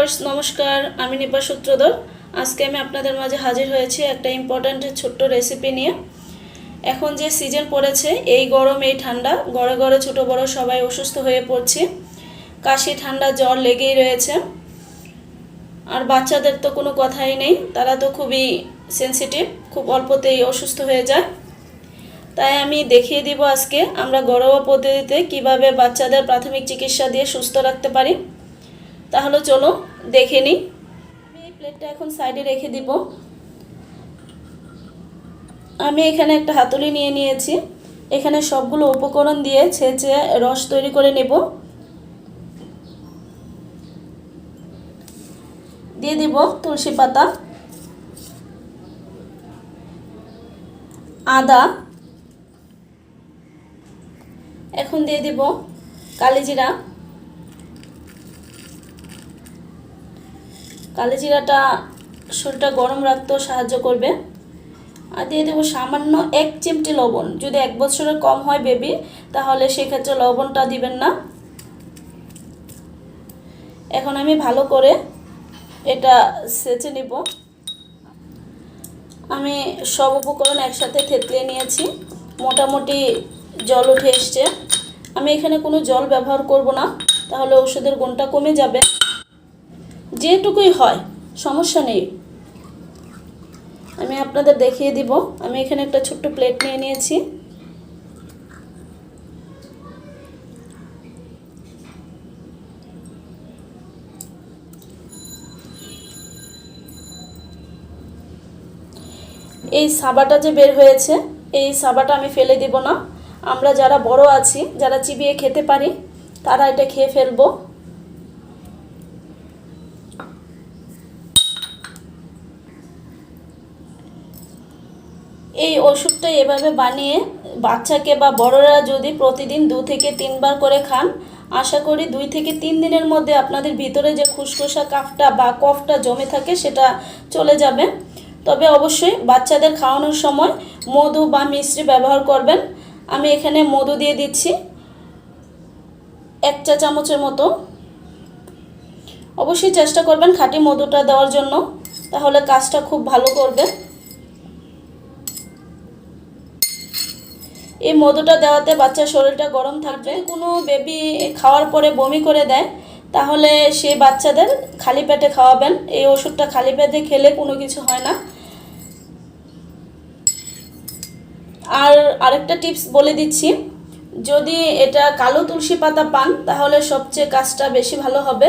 Viewers নমস্কার, আমি নিপা সূত্রধর। আজকে আমি আপনাদের মাঝে হাজির হয়েছি একটা ইম্পর্ট্যান্ট ছোট্ট রেসিপি নিয়ে। এখন যে সিজন পড়েছে, এই গরম এই ঠান্ডা, ঘরে ঘরে ছোট বড় সবাই অসুস্থ হয়ে পড়ছে। কাশি ঠান্ডা জ্বর লেগেই রয়েছে। আর বাচ্চাদের তো কোনো কথাই নেই, তারা তো খুবই সেনসিটিভ, খুব অল্পতেই অসুস্থ হয়ে যায়। তাই আমি দেখিয়ে দিব আজকে আমরা ঘরোয়া পদ্ধতিতে কিভাবে বাচ্চাদের প্রাথমিক চিকিৎসা দিয়ে সুস্থ রাখতে পারি। তাহলে চলো দেখে নিই। আমি এই প্লেটটা এখন সাইডে রেখে দিব। আমি এখানে একটা হাতুড়ি নিয়ে নিয়েছি। এখানে সবগুলো উপকরণ দিয়ে ছেঁচে রস তৈরি করে নেব। দিয়ে দিব তুলসী পাতা, আদা, এখন দিয়ে দিব কালিজিরা। কালিজিরাটা শরীরটা গরম রাখতেও সাহায্য করবে। আর দিয়ে দেবো সামান্য 1 চিমটি লবণ। যদি 1 বছরের কম হয় বেবি, তাহলে সেক্ষেত্রে লবণটা দিবেন না। এখন আমি ভালো করে এটা ছেঁচে নিব। আমি সব উপকরণ একসাথে থেতলে নিয়েছি, মোটামুটি জল উঠে এসছে। আমি এখানে কোনো জল ব্যবহার করব না, তাহলে ওষুধের গুণটা কমে যাবে। যেটুকুই হয় সমস্যা নেই, আমি আপনাদের দেখিয়ে দিব। আমি এখানে একটা ছোট্ট প্লেট নিয়ে নিয়েছি। এই সাবাটা যে বের হয়েছে, এই সাবাটা আমি ফেলে দিব না। আমরা যারা বড় আছি, যারা চিবিয়ে খেতে পারি, তারা এটা খেয়ে ফেলবো। এই ওষুধটা এভাবে বানিয়ে বাচ্চাকে বা বড়রা যদি প্রতিদিন 2 থেকে 3 বার করে খান, আশা করি 2 থেকে 3 দিনের মধ্যে আপনাদের ভিতরে যে খুসখুসা কাফটা বা কফটা জমে থাকে সেটা চলে যাবে। তবে অবশ্যই বাচ্চাদের খাওয়ানোর সময় মধু বা মিশ্রি ব্যবহার করবেন। আমি এখানে মধু দিয়ে দিচ্ছি 1 চা চামচের মতো। অবশ্যই চেষ্টা করবেন খাঁটি মধুটা দেওয়ার জন্য, তাহলে কাজটা খুব ভালো করবে। এই মধুটা দেওয়াতে বাচ্চার শরীরটা গরম থাকবে। কোনো বেবি খাওয়ার পরে বমি করে দেয়, তাহলে সেই বাচ্চাদের খালি পেটে খাওয়াবেন। এই ওষুধটা খালি পেটে খেলে কোনো কিছু হয় না। আর আরেকটা টিপস বলে দিচ্ছি, যদি এটা কালো তুলসী পাতা পান, তাহলে সবচেয়ে কাজটা বেশি ভালো হবে।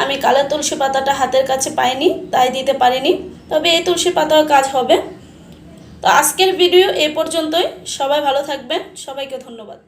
আমি কালো তুলসী পাতাটা হাতের কাছে পাইনি, তাই দিতে পারিনি, তবে এই তুলসী পাতার কাজ হবে। তো আজকের ভিডিও এই পর্যন্তই। সবাই ভালো থাকবেন, সবাইকে ধন্যবাদ।